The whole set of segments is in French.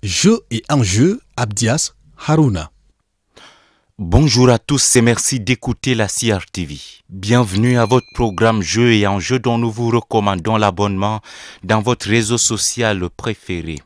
Jeux et enjeux, Abdias Haruna. Bonjour à tous et merci d'écouter la CRTV. Bienvenue à votre programme Jeux et enjeux dont nous vous recommandons l'abonnement dans votre réseau social préféré.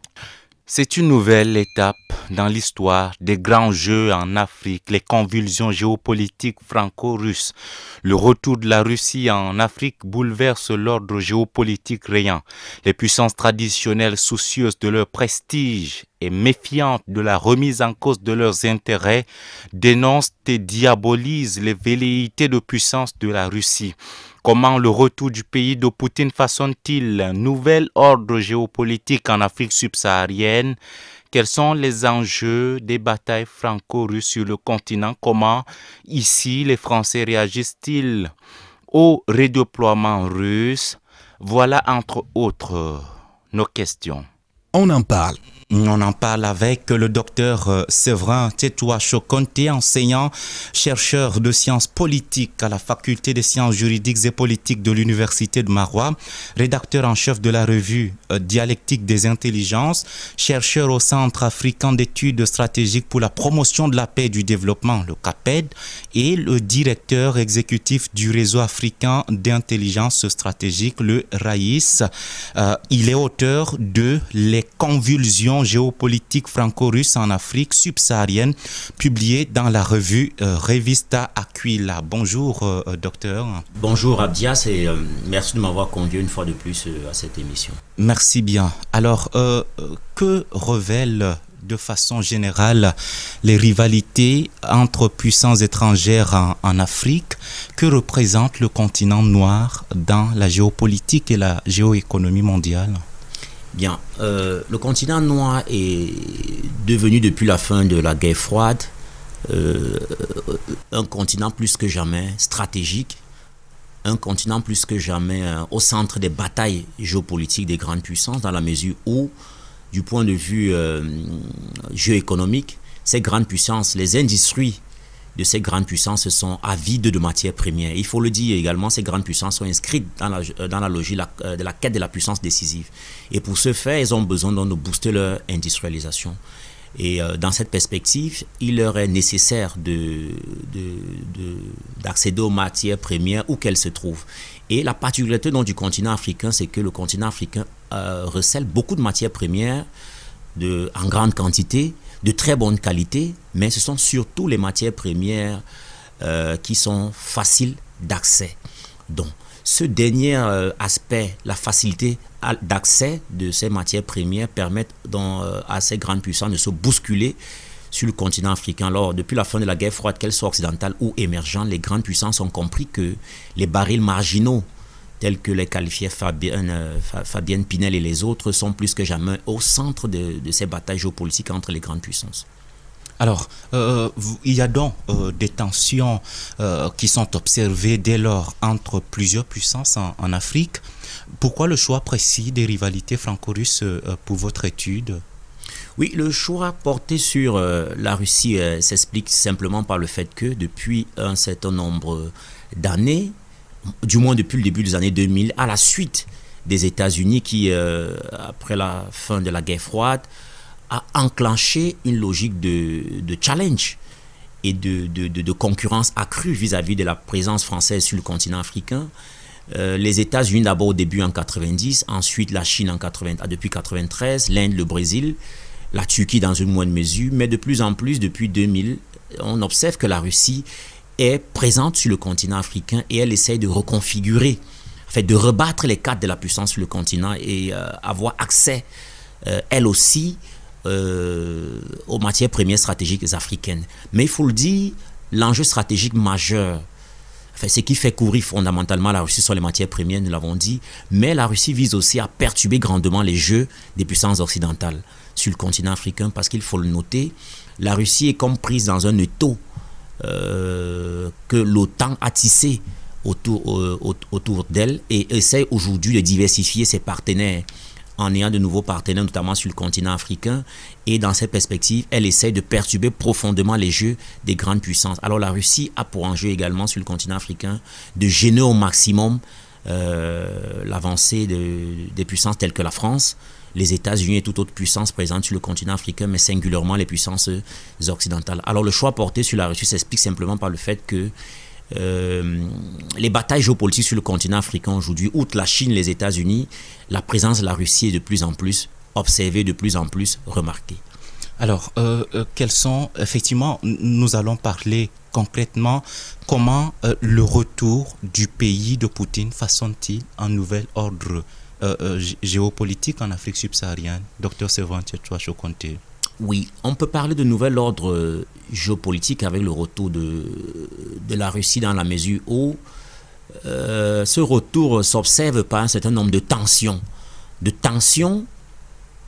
C'est une nouvelle étape dans l'histoire des grands jeux en Afrique, les convulsions géopolitiques franco-russes. Le retour de la Russie en Afrique bouleverse l'ordre géopolitique rayant. Les puissances traditionnelles soucieuses de leur prestige et méfiantes de la remise en cause de leurs intérêts dénoncent et diabolisent les velléités de puissance de la Russie. Comment le retour du pays de Poutine façonne-t-il un nouvel ordre géopolitique en Afrique subsaharienne? Quels sont les enjeux des batailles franco-russes sur le continent? Comment, ici, les Français réagissent-ils au redéploiement russe? Voilà, entre autres, nos questions. On en parle. On en parle avec le docteur Séverin Tétoua Chokonte, enseignant, chercheur de sciences politiques à la faculté des sciences juridiques et politiques de l'université de Marois, rédacteur en chef de la revue Dialectique des intelligences, chercheur au Centre africain d'études stratégiques pour la promotion de la paix et du développement, le CAPED, et le directeur exécutif du réseau africain d'intelligence stratégique, le RAIS. Il est auteur de Les convulsions géopolitique franco-russe en Afrique subsaharienne, publié dans la revue Revista Aquila. Bonjour, docteur. Bonjour, Abdias, et merci de m'avoir convié une fois de plus à cette émission. Merci bien. Alors, que révèlent de façon générale les rivalités entre puissances étrangères en Afrique? Que représente le continent noir dans la géopolitique et la géoéconomie mondiale? Bien, le continent noir est devenu depuis la fin de la guerre froide un continent plus que jamais stratégique, un continent plus que jamais au centre des batailles géopolitiques des grandes puissances, dans la mesure où, du point de vue géoéconomique, ces grandes puissances, les industries de ces grandes puissances sont avides de matières premières. Il faut le dire également, ces grandes puissances sont inscrites dans la logique de la quête de la puissance décisive. Et pour ce faire, elles ont besoin donc de booster leur industrialisation. Et dans cette perspective, il leur est nécessaire d'accéder aux matières premières où qu'elles se trouvent. Et la particularité donc, du continent africain, c'est que le continent africain recèle beaucoup de matières premières en grande quantité, de très bonne qualité, mais ce sont surtout les matières premières qui sont faciles d'accès. Donc, ce dernier aspect, la facilité d'accès de ces matières premières, permettent donc, à ces grandes puissances de se bousculer sur le continent africain. Alors, depuis la fin de la guerre froide, qu'elle soit occidentale ou émergente, les grandes puissances ont compris que les barils marginaux, tels que les qualifiait Fabienne Pinel et les autres, sont plus que jamais au centre de ces batailles géopolitiques entre les grandes puissances. Alors, il y a donc des tensions qui sont observées dès lors entre plusieurs puissances en Afrique. Pourquoi le choix précis des rivalités franco-russes pour votre étude? Oui, le choix porté sur la Russie s'explique simplement par le fait que depuis un certain nombre d'années, du moins depuis le début des années 2000, à la suite des États-Unis qui, après la fin de la guerre froide, a enclenché une logique de challenge et de concurrence accrue vis-à-vis de la présence française sur le continent africain. Les États-Unis d'abord au début en 90, ensuite la Chine depuis 93, l'Inde, le Brésil, la Turquie dans une moindre mesure, mais de plus en plus depuis 2000, on observe que la Russie est présente sur le continent africain et elle essaye de reconfigurer, en fait, de rebattre les cartes de la puissance sur le continent et avoir accès, elle aussi, aux matières premières stratégiques africaines. Mais il faut le dire, l'enjeu stratégique majeur, enfin, ce qui fait courir fondamentalement la Russie sont les matières premières, nous l'avons dit, mais la Russie vise aussi à perturber grandement les jeux des puissances occidentales sur le continent africain, parce qu'il faut le noter, la Russie est comme prise dans un étau que l'OTAN a tissé autour d'elle et essaie aujourd'hui de diversifier ses partenaires en ayant de nouveaux partenaires, notamment sur le continent africain. Et dans cette perspective, elle essaie de perturber profondément les jeux des grandes puissances. Alors la Russie a pour enjeu également sur le continent africain de gêner au maximum l'avancée des puissances telles que la France, les États-Unis et toute autre puissance présente sur le continent africain, mais singulièrement les puissances occidentales. Alors le choix porté sur la Russie s'explique simplement par le fait que les batailles géopolitiques sur le continent africain aujourd'hui, outre la Chine, les États-Unis, la présence de la Russie est de plus en plus observée, de plus en plus remarquée. Alors, quels sont, effectivement, nous allons parler concrètement, comment le retour du pays de Poutine façonne-t-il un nouvel ordre géopolitique en Afrique subsaharienne? Docteur Servan-Tiet Chouacho-Konté. Oui, on peut parler de nouvel ordre géopolitique avec le retour de la Russie dans la mesure où ce retour s'observe par un certain nombre de tensions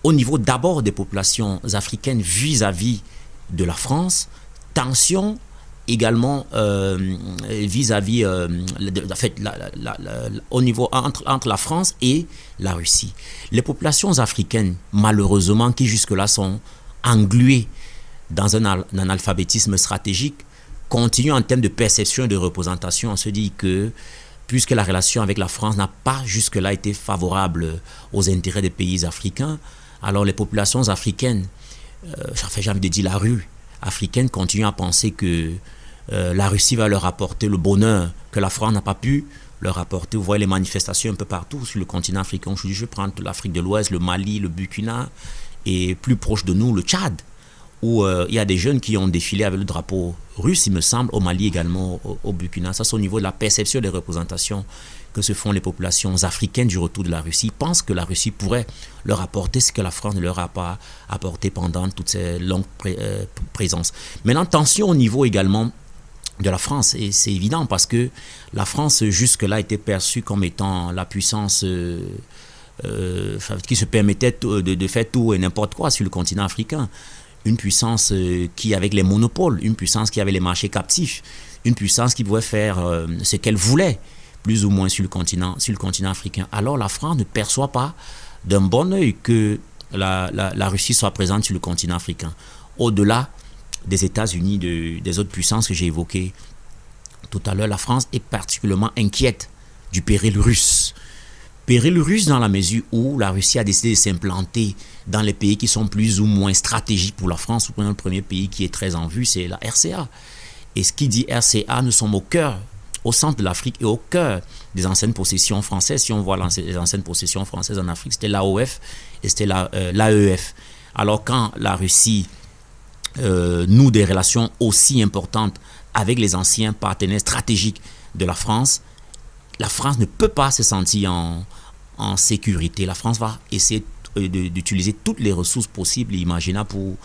au niveau d'abord des populations africaines vis-à-vis de la France, tensions également vis-à-vis au niveau entre la France et la Russie. Les populations africaines, malheureusement, qui jusque-là sont engluées dans un analphabétisme stratégique, continuent en termes de perception et de représentation. On se dit que puisque la relation avec la France n'a pas jusque-là été favorable aux intérêts des pays africains, alors les populations africaines, j'ai envie de dire la rue africaine, continue à penser que la Russie va leur apporter le bonheur que la France n'a pas pu leur apporter. Vous voyez les manifestations un peu partout sur le continent africain. Je prends l'Afrique de l'Ouest, le Mali, le Burkina et plus proche de nous, le Tchad, où il y a des jeunes qui ont défilé avec le drapeau russe, il me semble, au Mali également, au Burkina. Ça, c'est au niveau de la perception des représentations que se font les populations africaines du retour de la Russie. Ils pensent que la Russie pourrait leur apporter ce que la France ne leur a pas apporté pendant toutes ces longues présences. Maintenant, tension au niveau également de la France, et c'est évident parce que la France jusque-là était perçue comme étant la puissance qui se permettait de faire tout et n'importe quoi sur le continent africain. Une puissance qui, avec les monopoles, une puissance qui avait les marchés captifs, une puissance qui pouvait faire ce qu'elle voulait, plus ou moins sur le continent africain. Alors la France ne perçoit pas d'un bon œil que la Russie soit présente sur le continent africain. Au-delà des États-Unis, des autres puissances que j'ai évoquées tout à l'heure, la France est particulièrement inquiète du péril russe. Péril russe dans la mesure où la Russie a décidé de s'implanter dans les pays qui sont plus ou moins stratégiques pour la France. Le premier pays qui est très en vue, c'est la RCA. Et ce qui dit RCA, nous sommes au centre de l'Afrique et au cœur des anciennes possessions françaises. Si on voit les anciennes possessions françaises en Afrique, c'était l'AOF et c'était l'AEF. Alors quand la Russie noue des relations aussi importantes avec les anciens partenaires stratégiques de la France ne peut pas se sentir en sécurité. La France va essayer d'utiliser toutes les ressources possibles et imaginables pour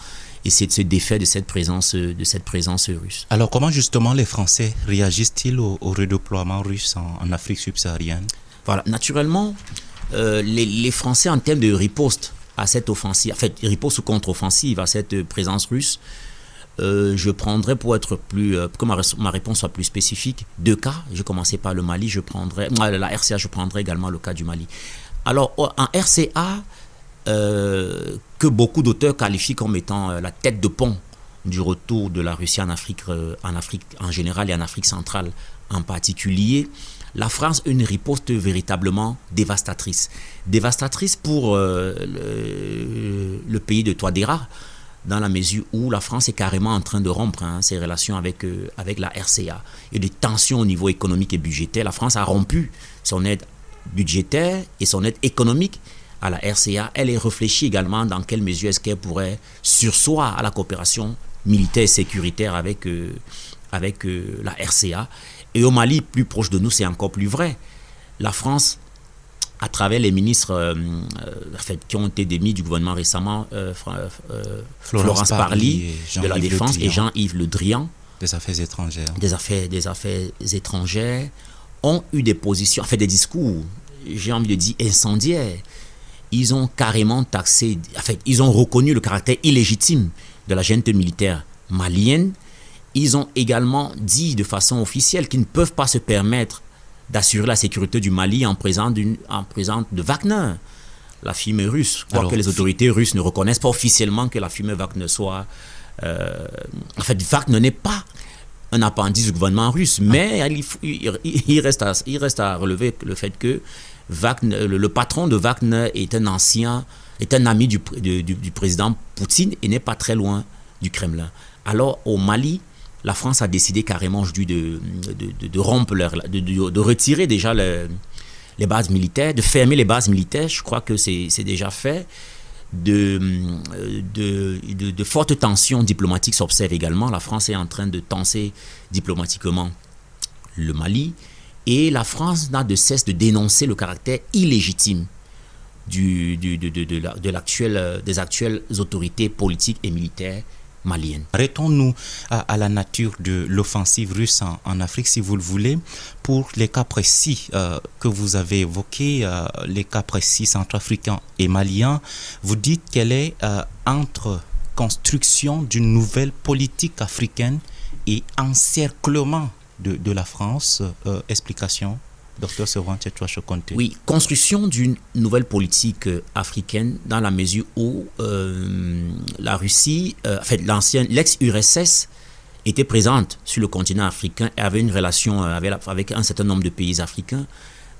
essayer de se défaire de cette présence russe. Alors comment justement les Français réagissent-ils au redéploiement russe en Afrique subsaharienne? Voilà, naturellement, les Français en termes de riposte à cette offensive, en fait, riposte ou contre-offensive à cette présence russe, je prendrais, pour être plus, que ma réponse soit plus spécifique, deux cas. Je commençais par le Mali, la RCA, je prendrais également le cas du Mali. Alors, en RCA, que beaucoup d'auteurs qualifient comme étant la tête de pont du retour de la Russie en Afrique en général et en Afrique centrale en particulier, la France a une riposte véritablement dévastatrice. Dévastatrice pour le pays de Touadéra, dans la mesure où la France est carrément en train de rompre ses relations avec la RCA. Il y a des tensions au niveau économique et budgétaire. La France a rompu son aide budgétaire et son aide économique à la RCA. Elle est réfléchie également dans quelle mesure est-ce qu'elle pourrait surseoir à la coopération militaire et sécuritaire avec la RCA. Et au Mali, plus proche de nous, c'est encore plus vrai. La France, à travers les ministres qui ont été démis du gouvernement récemment, Florence Parly de la Défense et Jean-Yves Le Drian des Affaires étrangères. Des Affaires étrangères, ont eu des positions, des discours, j'ai envie de dire, incendiaires. Ils ont carrément taxé, ils ont reconnu le caractère illégitime de la junte militaire malienne. Ils ont également dit de façon officielle qu'ils ne peuvent pas se permettre d'assurer la sécurité du Mali en présence de Wagner, la firme russe. Quoique les autorités russes ne reconnaissent pas officiellement que la firme Wagner soit... Wagner n'est pas un appendice du gouvernement russe, mais il reste à relever le fait que Wagner, le patron de Wagner est un ancien est un ami du président Poutine et n'est pas très loin du Kremlin. Alors au Mali, la France a décidé carrément aujourd'hui de rompre de retirer déjà les bases militaires, de fermer les bases militaires. Je crois que c'est déjà fait. De fortes tensions diplomatiques s'observent également. La France est en train de tenser diplomatiquement le Mali. Et la France n'a de cesse de dénoncer le caractère illégitime des actuelles autorités politiques et militaires maliennes. Arrêtons-nous à la nature de l'offensive russe en Afrique, si vous le voulez. Pour les cas précis que vous avez évoqués, les cas précis centrafricains et maliens, vous dites qu'elle est entre construction d'une nouvelle politique africaine et encerclement de la France. Explication, Dr Servan Tchétchoua Chokonté. Oui, construction d'une nouvelle politique africaine dans la mesure où la Russie, l'ex-URSS était présente sur le continent africain et avait une relation avec un certain nombre de pays africains.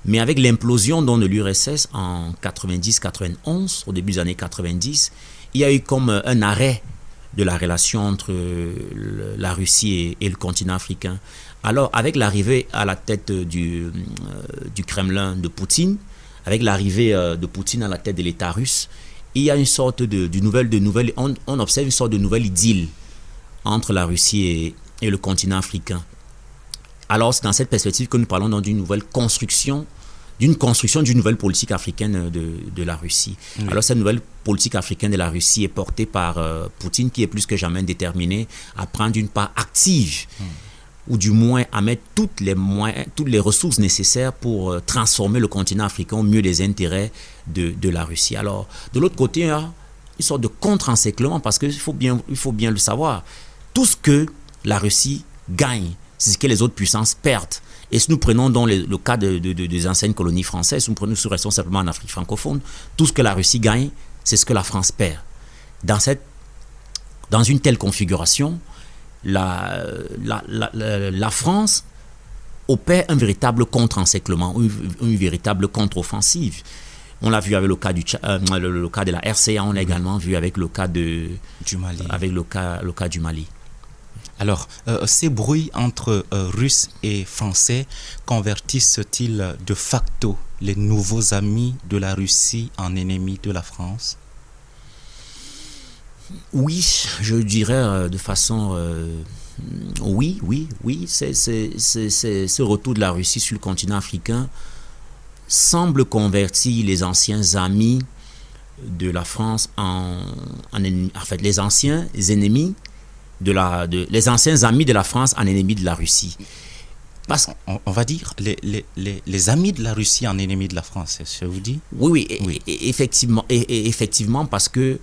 Mais avec l'implosion de l'URSS en 90-91, au début des années 90, il y a eu comme un arrêt de la relation entre la Russie et le continent africain. Alors, avec l'arrivée à la tête du Kremlin de Poutine, avec l'arrivée de Poutine à la tête de l'État russe, il y a une sorte on observe une sorte de nouvelle idylle entre la Russie et le continent africain. Alors, c'est dans cette perspective que nous parlons d'une construction d'une nouvelle politique africaine de la Russie. Oui. Alors, cette nouvelle politique africaine de la Russie est portée par Poutine, qui est plus que jamais déterminé à prendre une part active, ou du moins à mettre toutes les ressources nécessaires pour transformer le continent africain au mieux des intérêts de la Russie. Alors, de l'autre côté, il y a une sorte de contre-encerclement, parce qu'il faut bien le savoir. Tout ce que la Russie gagne, c'est ce que les autres puissances perdent. Et si nous prenons dans le cas des anciennes colonies françaises, si nous restons simplement en Afrique francophone, tout ce que la Russie gagne, c'est ce que la France perd. Dans une telle configuration, la France opère un véritable contre-encerclement, une véritable contre-offensive. On l'a vu avec le cas de la RCA, on l'a également vu avec le cas du Mali. Avec le cas du Mali. Alors, ces bruits entre Russes et Français convertissent-ils de facto les nouveaux amis de la Russie en ennemis de la France? Oui, je dirais de façon... oui. Ce retour de la Russie sur le continent africain semble convertir les anciens amis de la France les anciens ennemis les anciens amis de la France en ennemis de la Russie. On va dire les amis de la Russie en ennemis de la France, c'est ce que vous dites? Oui. Effectivement, parce que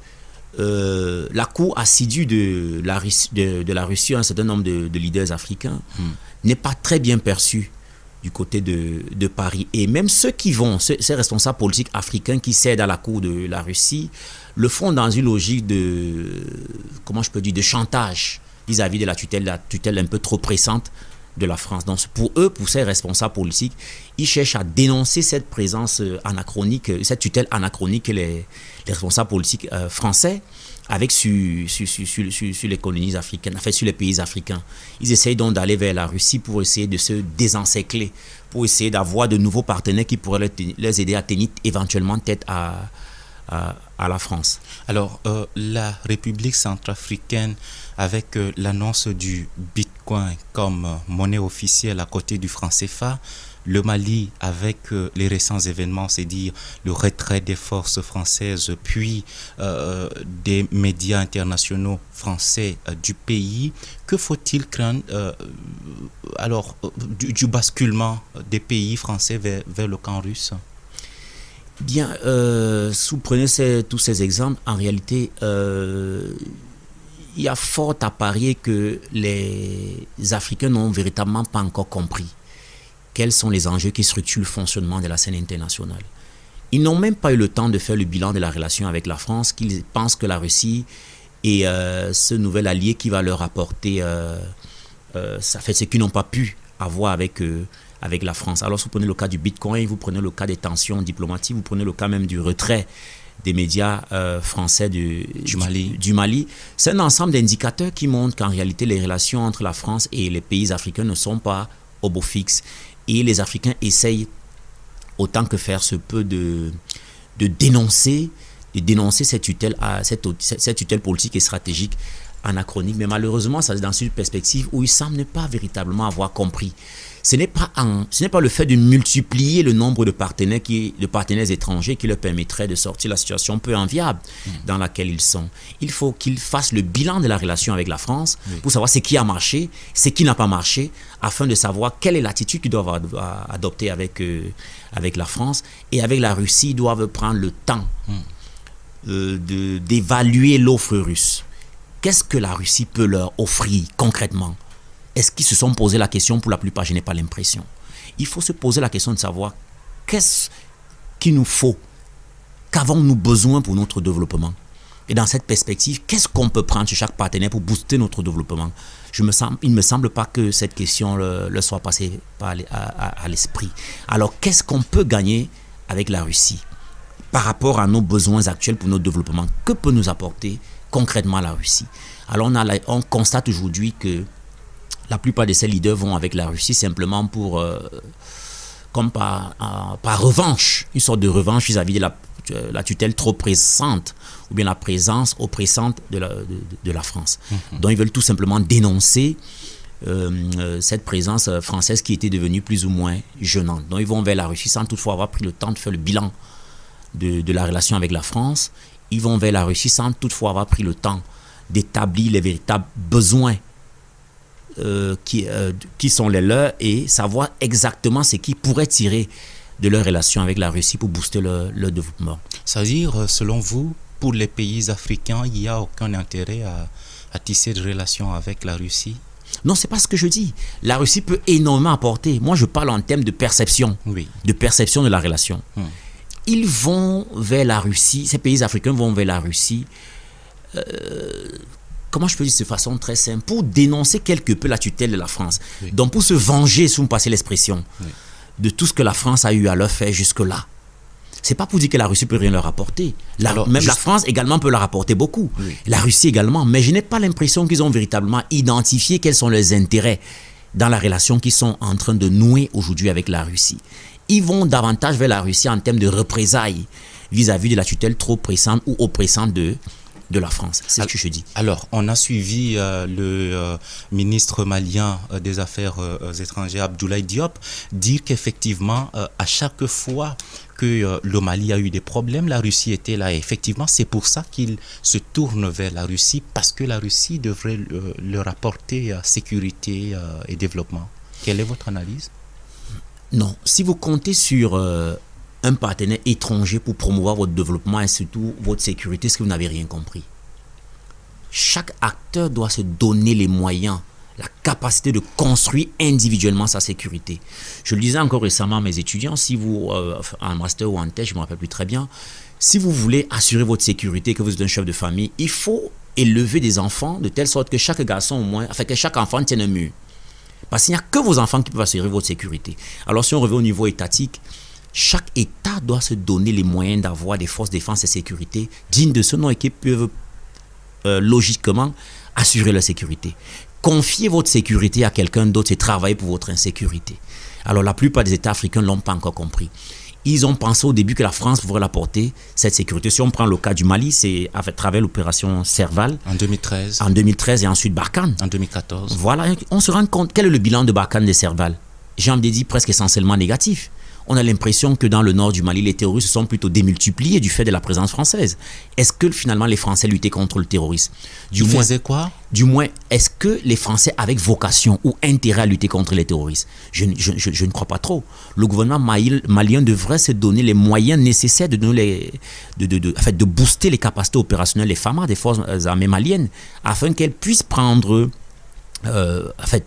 la cour assidue de la Russie, un certain nombre de leaders africains, n'est pas très bien perçue du côté de Paris. Et même ces responsables politiques africains qui cèdent à la cour de la Russie, le font dans une logique de chantage vis-à-vis de la tutelle un peu trop pressante de la France. Donc pour ces responsables politiques, ils cherchent à dénoncer cette présence anachronique, cette tutelle anachronique que les responsables politiques français avec sur les colonies africaines, sur les pays africains. Ils essayent donc d'aller vers la Russie pour essayer de se désencercler, pour essayer d'avoir de nouveaux partenaires qui pourraient les aider à tenir éventuellement tête à la France. Alors, la République centrafricaine, avec l'annonce du Bitcoin comme monnaie officielle à côté du franc CFA, le Mali, avec les récents événements, c'est-à-dire le retrait des forces françaises, puis des médias internationaux français du pays, que faut-il craindre du basculement des pays français vers le camp russe? Bien, si vous prenez tous ces exemples, en réalité, il y a fort à parier que les Africains n'ont véritablement pas encore compris quels sont les enjeux qui structurent le fonctionnement de la scène internationale. Ils n'ont même pas eu le temps de faire le bilan de la relation avec la France, qu'ils pensent que la Russie est ce nouvel allié qui va leur apporter ça fait ce qu'ils n'ont pas pu avoir avec la France. Alors, si vous prenez le cas du Bitcoin, vous prenez le cas des tensions diplomatiques, vous prenez le cas même du retrait des médias français du Mali. C'est un ensemble d'indicateurs qui montrent qu'en réalité, les relations entre la France et les pays africains ne sont pas au beau fixe. Et les Africains essayent autant que faire se peut de dénoncer cette tutelle politique et stratégique anachronique. Mais malheureusement, ça c'est dans une perspective où ils semblent ne pas véritablement avoir compris. Ce n'est pas le fait de multiplier le nombre de partenaires étrangers qui leur permettrait de sortir de la situation peu enviable dans laquelle ils sont. Il faut qu'ils fassent le bilan de la relation avec la France pour savoir ce qui a marché, ce qui n'a pas marché, afin de savoir quelle est l'attitude qu'ils doivent adopter avec la France. Et avec la Russie, ils doivent prendre le temps d'évaluer l'offre russe. Qu'est-ce que la Russie peut leur offrir concrètement? Est-ce qu'ils se sont posé la question? Pour la plupart, je n'ai pas l'impression. Il faut se poser la question de savoir qu'est-ce qu'il nous faut, qu'avons-nous besoin pour notre développement? Et dans cette perspective, qu'est-ce qu'on peut prendre chez chaque partenaire pour booster notre développement? Il ne me semble pas que cette question leur soit passée à l'esprit. Alors, qu'est-ce qu'on peut gagner avec la Russie par rapport à nos besoins actuels pour notre développement? Que peut nous apporter concrètement la Russie? Alors, on constate aujourd'hui que la plupart de ces leaders vont avec la Russie simplement pour, comme par revanche, une sorte de revanche vis-à-vis de la tutelle trop pressante ou bien la présence oppressante de la France. Donc ils veulent tout simplement dénoncer cette présence française qui était devenue plus ou moins gênante. Donc ils vont vers la Russie sans toutefois avoir pris le temps de faire le bilan de la relation avec la France. Ils vont vers la Russie sans toutefois avoir pris le temps d'établir les véritables besoins qui sont les leurs et savoir exactement ce qu'ils pourraient tirer de leur relation avec la Russie pour booster leur développement. C'est-à-dire, selon vous, pour les pays africains, il n'y a aucun intérêt à tisser de relations avec la Russie? Non, c'est pas ce que je dis. La Russie peut énormément apporter. Moi, je parle en termes de perception, de perception de la relation. Ils vont vers la Russie, ces pays africains vont vers la Russie, comment je peux dire de façon très simple, pour dénoncer quelque peu la tutelle de la France. Donc pour se venger, si vous me passez l'expression, de tout ce que la France a eu à leur faire jusque-là. C'est pas pour dire que la Russie peut rien leur apporter. La France également peut leur apporter beaucoup. La Russie également. Mais je n'ai pas l'impression qu'ils ont véritablement identifié quels sont leurs intérêts dans la relation qu'ils sont en train de nouer aujourd'hui avec la Russie. Ils vont davantage vers la Russie en termes de représailles vis-à-vis de la tutelle trop pressante ou oppressante de la France. C'est ce que je dis. Alors, on a suivi le ministre malien des Affaires étrangères, Abdoulaye Diop, dire qu'effectivement, à chaque fois que le Mali a eu des problèmes, la Russie était là. Et effectivement, c'est pour ça qu'il se tourne vers la Russie, parce que la Russie devrait leur apporter sécurité et développement. Quelle est votre analyse? Non. Si vous comptez sur un partenaire étranger pour promouvoir votre développement et surtout votre sécurité, est-ce que vous n'avez rien compris? Chaque acteur doit se donner les moyens, la capacité de construire individuellement sa sécurité. Je le disais encore récemment à mes étudiants, si vous, en master ou en thèse, je ne me rappelle plus très bien, si vous voulez assurer votre sécurité, que vous êtes un chef de famille, il faut élever des enfants de telle sorte que chaque garçon au moins, que chaque enfant tienne un mur. Parce qu'il n'y a que vos enfants qui peuvent assurer votre sécurité. Alors si on revient au niveau étatique, chaque État doit se donner les moyens d'avoir des forces de défense et sécurité dignes de ce nom et qui peuvent logiquement assurer la sécurité. Confier votre sécurité à quelqu'un d'autre, c'est travailler pour votre insécurité. Alors la plupart des États africains ne l'ont pas encore compris. Ils ont pensé au début que la France pourrait apporter cette sécurité. Si on prend le cas du Mali, c'est à travers l'opération Serval. En 2013. En 2013 et ensuite Barkhane. En 2014. Voilà, on se rend compte. Quel est le bilan de Barkhane et Serval? J'ai envie de dire presque essentiellement négatif. On a l'impression que dans le nord du Mali, les terroristes se sont plutôt démultipliés du fait de la présence française. Est-ce que finalement les Français luttaient contre le terrorisme? Ils faisaient quoi? Du moins, est-ce que les Français avaient vocation ou intérêt à lutter contre les terroristes? Je ne crois pas trop. Le gouvernement malien devrait se donner les moyens nécessaires de booster les capacités opérationnelles des FAMA, des forces armées maliennes, afin qu'elles puissent prendre...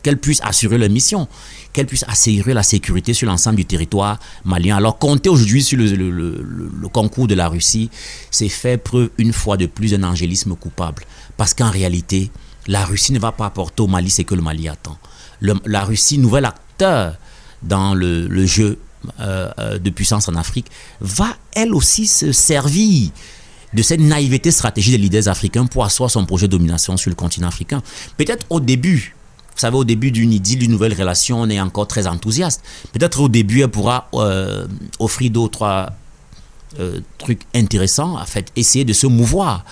qu'elles puissent assurer leur mission, qu'elles puissent assurer la sécurité sur l'ensemble du territoire malien. Alors compter aujourd'hui sur le concours de la Russie, c'est faire preuve une fois de plus d'un angélisme coupable. Parce qu'en réalité, la Russie ne va pas apporter au Mali ce que le Mali attend. La Russie, nouvel acteur dans le jeu de puissance en Afrique, va elle aussi se servir de cette naïveté stratégique des leaders africains pour asseoir son projet de domination sur le continent africain. Peut-être au début, vous savez, au début d'une idylle, d'une nouvelle relation, on est encore très enthousiaste. Peut-être au début, elle pourra offrir 2 ou 3 trucs intéressants, en fait, essayer de se mouvoir,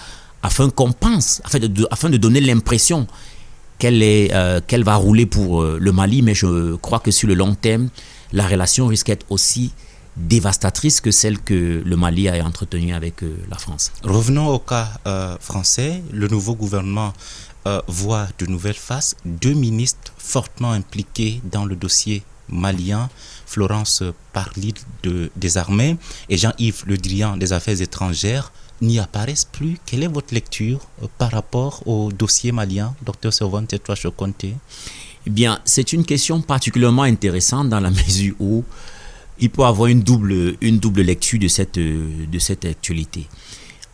afin qu'on pense, afin de donner l'impression qu'elle va rouler pour le Mali, mais je crois que sur le long terme, la relation risque d'être aussi dévastatrice que celle que le Mali a entretenue avec la France. Revenons au cas français. Le nouveau gouvernement voit de nouvelles faces. 2 ministres fortement impliqués dans le dossier malien, Florence Parly des armées et Jean-Yves Le Drian des affaires étrangères, n'y apparaissent plus. Quelle est votre lecture par rapport au dossier malien, Dr Servante Chouacho-Conte? Eh bien, c'est une question particulièrement intéressante dans la mesure où il peut avoir une double lecture de cette actualité.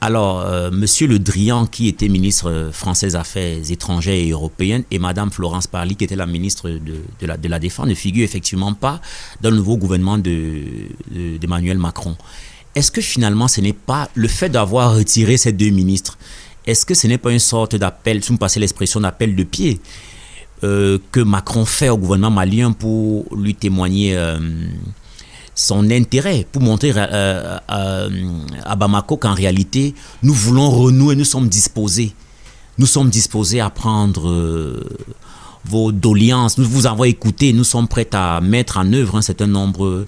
Alors, Monsieur Le Drian, qui était ministre français des Affaires étrangères et européennes, et Madame Florence Parly, qui était la ministre de la Défense, ne figurent effectivement pas dans le nouveau gouvernement d'Emmanuel Macron. Est-ce que finalement, ce n'est pas le fait d'avoir retiré ces 2 ministres, est-ce que ce n'est pas une sorte d'appel, si vous me passez l'expression d'appel de pied, que Macron fait au gouvernement malien pour lui témoigner son intérêt, pour montrer à Bamako qu'en réalité, nous voulons renouer, nous sommes disposés à prendre vos doléances, nous vous avons écouté, nous sommes prêts à mettre en œuvre un certain nombre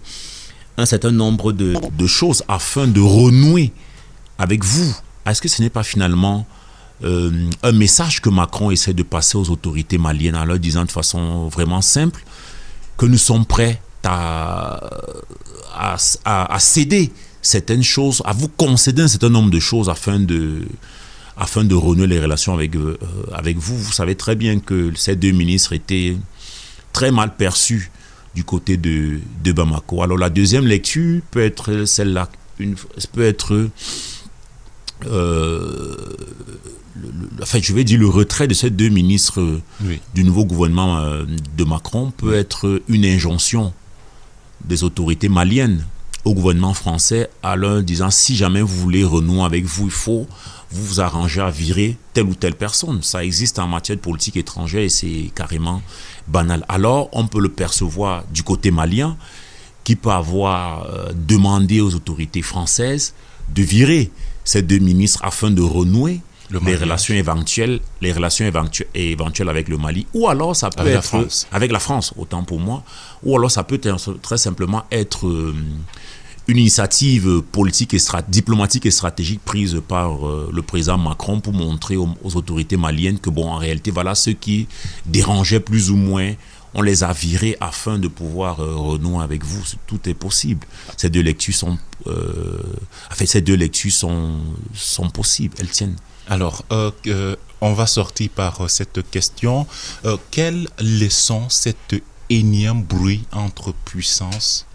de choses afin de renouer avec vous. Est-ce que ce n'est pas finalement un message que Macron essaie de passer aux autorités maliennes en leur disant de façon vraiment simple que nous sommes prêts à céder certaines choses, à vous concéder un certain nombre de choses afin de renouer les relations avec vous. Vous savez très bien que ces 2 ministres étaient très mal perçus du côté de Bamako. Alors la deuxième lecture peut être celle-là, peut être je vais dire le retrait de ces 2 ministres du nouveau gouvernement de Macron peut être une injonction des autorités maliennes au gouvernement français à leur disant si jamais vous voulez renouer avec vous, il faut vous arranger à virer telle ou telle personne. Ça existe en matière de politique étrangère et c'est carrément banal. Alors on peut le percevoir du côté malien qui peut avoir demandé aux autorités françaises de virer ces 2 ministres afin de renouer les relations éventuelles avec le Mali, ou alors ça peut être avec la France, autant pour moi, ou alors ça peut être très simplement être une initiative politique et diplomatique et stratégique prise par le président Macron pour montrer aux autorités maliennes que bon, en réalité, voilà ceux qui dérangeaient plus ou moins, on les a virés afin de pouvoir renouer avec vous. Tout est possible. Ces 2 lectures sont possibles, elles tiennent. Alors, on va sortir par cette question. Quelle leçon cette énième bruit entre puissances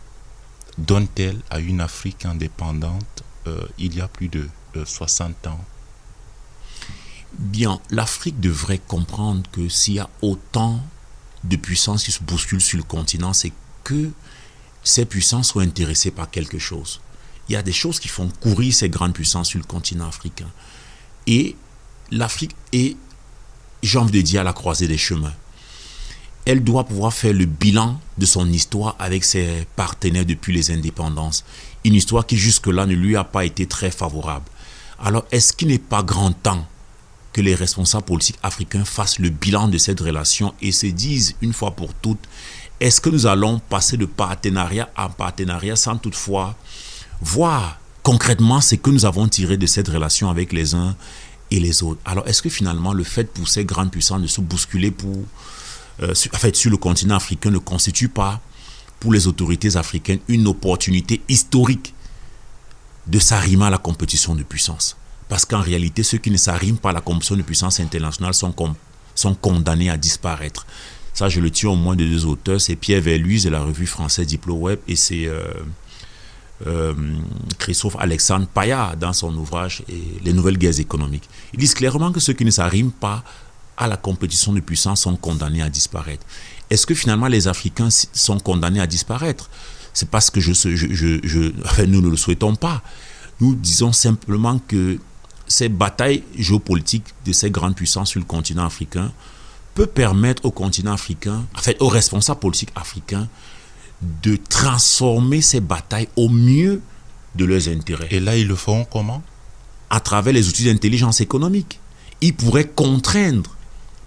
donne-t-elle à une Afrique indépendante il y a plus de 60 ans? Bien, l'Afrique devrait comprendre que s'il y a autant de puissances qui se bousculent sur le continent, c'est que ces puissances sont intéressées par quelque chose. Il y a des choses qui font courir ces grandes puissances sur le continent africain. Et l'Afrique est, j'ai envie de dire, à la croisée des chemins. Elle doit pouvoir faire le bilan de son histoire avec ses partenaires depuis les indépendances. Une histoire qui jusque-là ne lui a pas été très favorable. Alors, est-ce qu'il n'est pas grand temps que les responsables politiques africains fassent le bilan de cette relation et se disent une fois pour toutes, est-ce que nous allons passer de partenariat en partenariat sans toutefois voir concrètement ce que nous avons tiré de cette relation avec les uns et les autres? Alors, est-ce que finalement le fait pour ces grandes puissances de se bousculer sur le continent africain ne constitue pas pour les autorités africaines une opportunité historique de s'arrimer à la compétition de puissance? Parce qu'en réalité, ceux qui ne s'arriment pas à la compétition de puissance internationale sont condamnés à disparaître. Ça, je le tiens au moins de 2 auteurs. C'est Pierre Verluise de la revue française DiploWeb et c'est Christophe Alexandre Payard dans son ouvrage Les nouvelles guerres économiques. Ils disent clairement que ceux qui ne s'arriment pas à la compétition de puissance sont condamnés à disparaître. Est-ce que finalement les Africains sont condamnés à disparaître? C'est parce que nous ne le souhaitons pas. Nous disons simplement que ces batailles géopolitiques de ces grandes puissances sur le continent africain peut permettre au continent africain, en fait aux responsables politiques africains, de transformer ces batailles au mieux de leurs intérêts. Et là, ils le feront comment? À travers les outils d'intelligence économique. Ils pourraient contraindre,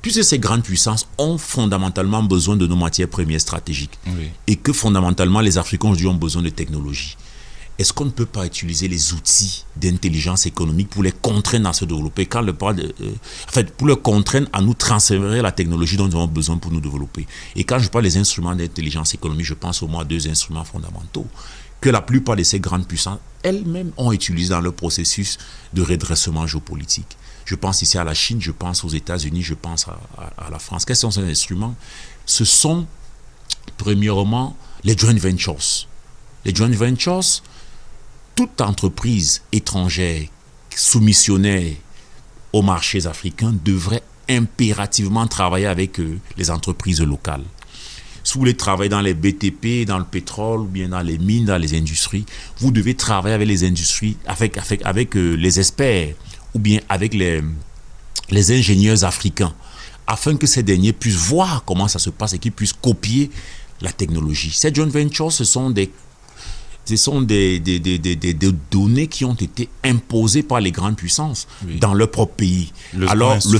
puisque ces grandes puissances ont fondamentalement besoin de nos matières premières stratégiques, Oui. et que fondamentalement les Africains aujourd'hui ont besoin de technologie. Est-ce qu'on ne peut pas utiliser les outils d'intelligence économique pour les contraindre à se développer, en fait, pour les contraindre à nous transférer la technologie dont nous avons besoin pour nous développer? Et quand je parle des instruments d'intelligence économique, je pense au moins à 2 instruments fondamentaux que la plupart de ces grandes puissances elles-mêmes ont utilisés dans leur processus de redressement géopolitique. Je pense ici à la Chine, je pense aux États-Unis, je pense à la France. Quels sont ces instruments? Ce sont, premièrement, les joint ventures. Les joint ventures, toute entreprise étrangère soumissionnaire aux marchés africains devrait impérativement travailler avec les entreprises locales. Si vous voulez travailler dans les BTP, dans le pétrole, ou bien dans les mines, dans les industries, vous devez travailler avec les industries, avec les experts, ou bien avec les ingénieurs africains, afin que ces derniers puissent voir comment ça se passe et qu'ils puissent copier la technologie. Ces joint ventures, ce sont des données qui ont été imposées par les grandes puissances dans leur propre pays. Alors, le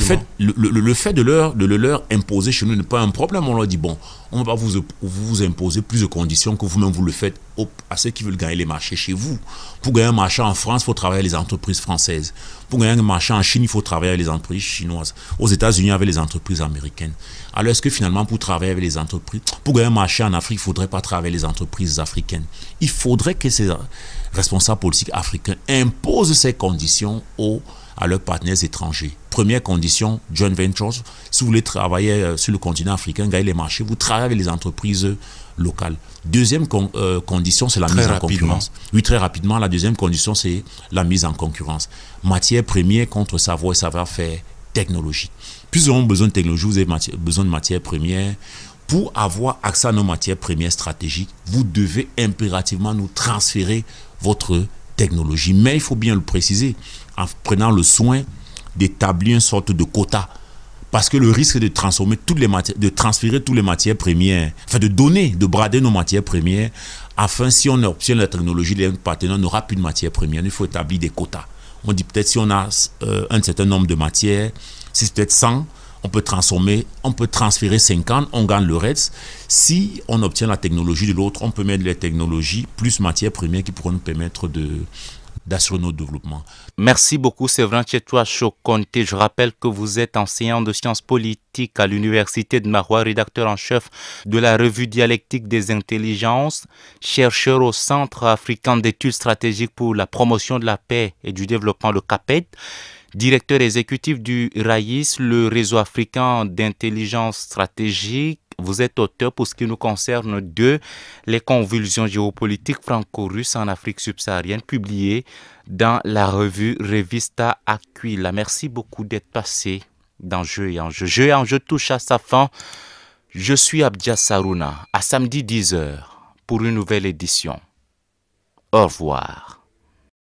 fait de le leur imposer chez nous n'est pas un problème. On leur dit, bon, on va vous imposer plus de conditions que vous-même vous le faites à ceux qui veulent gagner les marchés chez vous. Pour gagner un marché en France, il faut travailler avec les entreprises françaises. Pour gagner un marché en Chine, il faut travailler avec les entreprises chinoises. Aux États-Unis, avec les entreprises américaines. Alors, est-ce que finalement, pour travailler avec les entreprises, pour gagner un marché en Afrique, il ne faudrait pas travailler avec les entreprises africaines? Il faudrait que ces responsables politiques africains imposent ces conditions à leurs partenaires étrangers. Première condition, joint ventures. Si vous voulez travailler sur le continent africain, gagner les marchés, vous travaillez avec les entreprises locales. Deuxième condition, c'est la mise en concurrence. Oui, très rapidement, la deuxième condition, c'est la mise en concurrence. Matière première contre savoir et savoir-faire technologique. Plus nous avons besoin de technologie, vous avez besoin de matières premières. Pour avoir accès à nos matières premières stratégiques, vous devez impérativement nous transférer votre technologie. Mais il faut bien le préciser, en prenant le soin d'établir une sorte de quota. Parce que le risque de transformer de transférer toutes les matières premières, enfin de brader nos matières premières, afin si on obtient la technologie, les partenaires n'aura plus de matières premières. Il faut établir des quotas. On dit peut-être si on a un certain nombre de matières, si c'est peut-être 100, on peut transférer 50, on gagne le reste. Si on obtient la technologie de l'autre, on peut mettre les technologies plus matières premières qui pourront nous permettre d'assurer notre développement. Merci beaucoup, Séverin Tchétoua Chokonte. Je rappelle que vous êtes enseignant de sciences politiques à l'Université de Maroua, rédacteur en chef de la revue Dialectique des intelligences, chercheur au Centre africain d'études stratégiques pour la promotion de la paix et du développement, le CAPED, directeur exécutif du RAIS, le réseau africain d'intelligence stratégique. Vous êtes auteur, pour ce qui nous concerne, de Les convulsions géopolitiques franco-russes en Afrique subsaharienne, publié dans la revue Revista Aquila. Merci beaucoup d'être passé dans Jeux et Enjeux. Jeux et Enjeux touche à sa fin. Je suis Abdias Harouna. À samedi 10h pour une nouvelle édition. Au revoir.